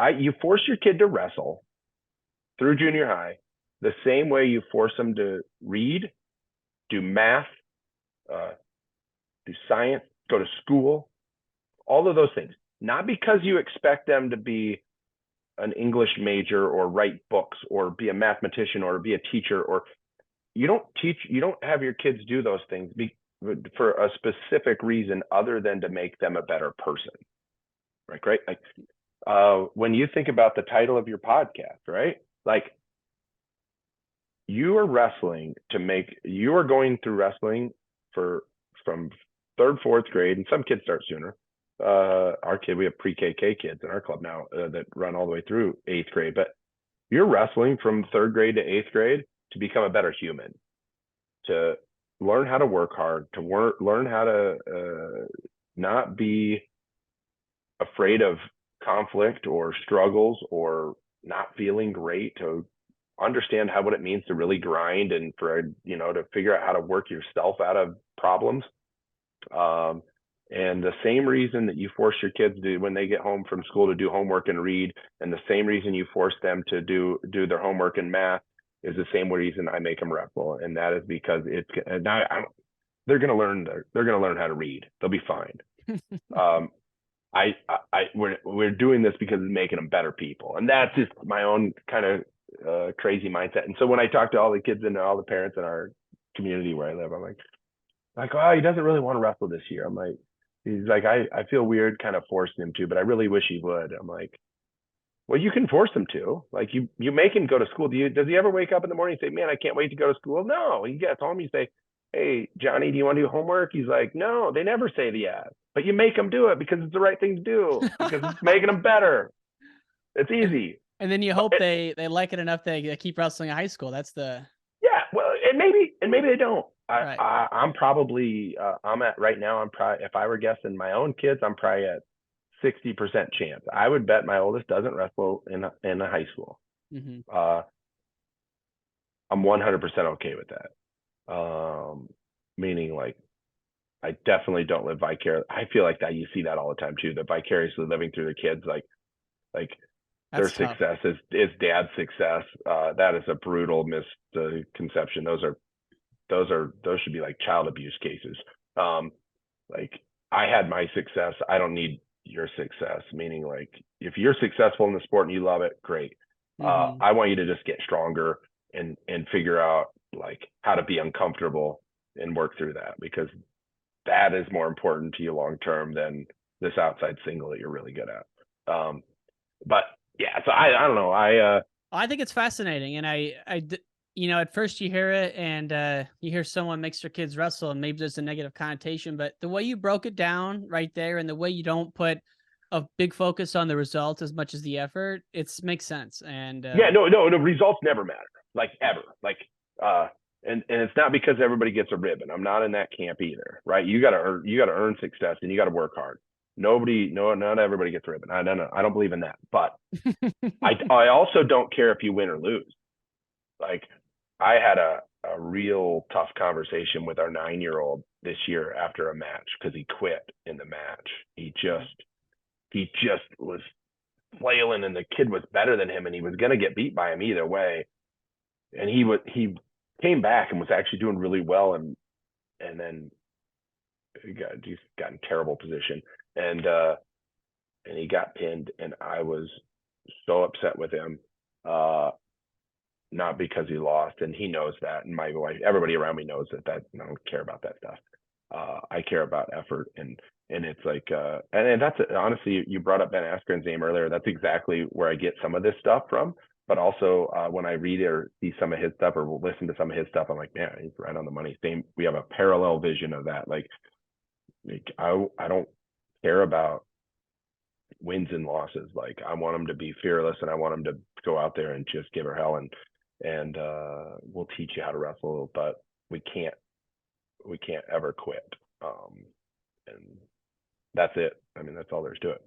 you force your kid to wrestle through junior high the same way you force them to read, do math, do science, go to school, all of those things. Not because you expect them to be an English major or write books or be a mathematician or be a teacher, or you don't have your kids do those things for a specific reason other than to make them a better person. Right? Like when you think about the title of your podcast, right? Like you are going through wrestling from third, fourth grade, and some kids start sooner. We have pre-KK kids in our club now that run all the way through eighth grade, but you're wrestling from third grade to eighth grade to become a better human, to learn how to work hard, to learn how to not be afraid of conflict or struggles or not feeling great, to understand what it means to really grind and to figure out how to work yourself out of problems. And the same reason that you force your kids to, when they get home from school, to do homework and read, and the same reason you force them to do their homework and math is the same reason I make them wrestle. And that is because they're going to learn how to read. They'll be fine. We're doing this because it's making them better people. And that's just my own kind of crazy mindset. And so when I talk to all the kids and all the parents in our community where I live, I'm like, oh, he doesn't really want to wrestle this year. I'm like, he's like, I feel weird kind of forcing him to, but I really wish he would. I'm like, well, you can force him to. Like you make him go to school. Does he ever wake up in the morning and say, man, I can't wait to go to school? No, he gets home. You say, hey, Johnny, do you want to do homework? He's like, no, they never say yes, but you make him do it because it's the right thing to do, because it's making them better. It's easy. And then you hope they like it enough they keep wrestling in high school. That's the. Yeah. Well, and maybe they don't. Right. I'm probably, right now, if I were guessing my own kids, I'm probably at 60% chance. I would bet my oldest doesn't wrestle in a high school. Mm-hmm. I'm 100% okay with that. Meaning, like, I definitely don't live vicariously. I feel like that you see that all the time too. That vicariously living through the kids, like their success is dad's success. That is a brutal misconception. Those should be like child abuse cases. Like I had my success. I don't need your success. Meaning, like, if you're successful in the sport and you love it, great. Mm-hmm. I want you to just get stronger and figure out like how to be uncomfortable and work through that, because that is more important to you long term than this outside single that you're really good at. But yeah, so I don't know. I think it's fascinating, and I at first you hear it and you hear someone makes their kids wrestle and maybe there's a negative connotation, but the way you broke it down right there and the way you don't put a big focus on the result as much as the effort, it makes sense. And no, results never matter, like ever. Like and it's not because everybody gets a ribbon. I'm not in that camp either, right? You gotta earn success and you gotta work hard. Not everybody gets a ribbon. I don't believe in that. But I also don't care if you win or lose. Like I had a real tough conversation with our 9-year-old this year after a match because he quit in the match. He just was flailing, and the kid was better than him, and he was going to get beat by him either way. And he came back and was actually doing really well, and then he got in terrible position, and he got pinned, and I was so upset with him. Not because he lost, and he knows that, and my wife, everybody around me knows that I don't care about that stuff. I care about effort, and it's like, and that's honestly, you brought up Ben Askren's name earlier. That's exactly where I get some of this stuff from. But also when I read or see some of his stuff or listen to some of his stuff, I'm like, man, he's right on the money. Same, we have a parallel vision of that. Like I don't care about wins and losses. Like I want him to be fearless, and I want him to go out there and just give her hell, and we'll teach you how to wrestle, but we can't ever quit. And that's it. I mean, that's all there's to it.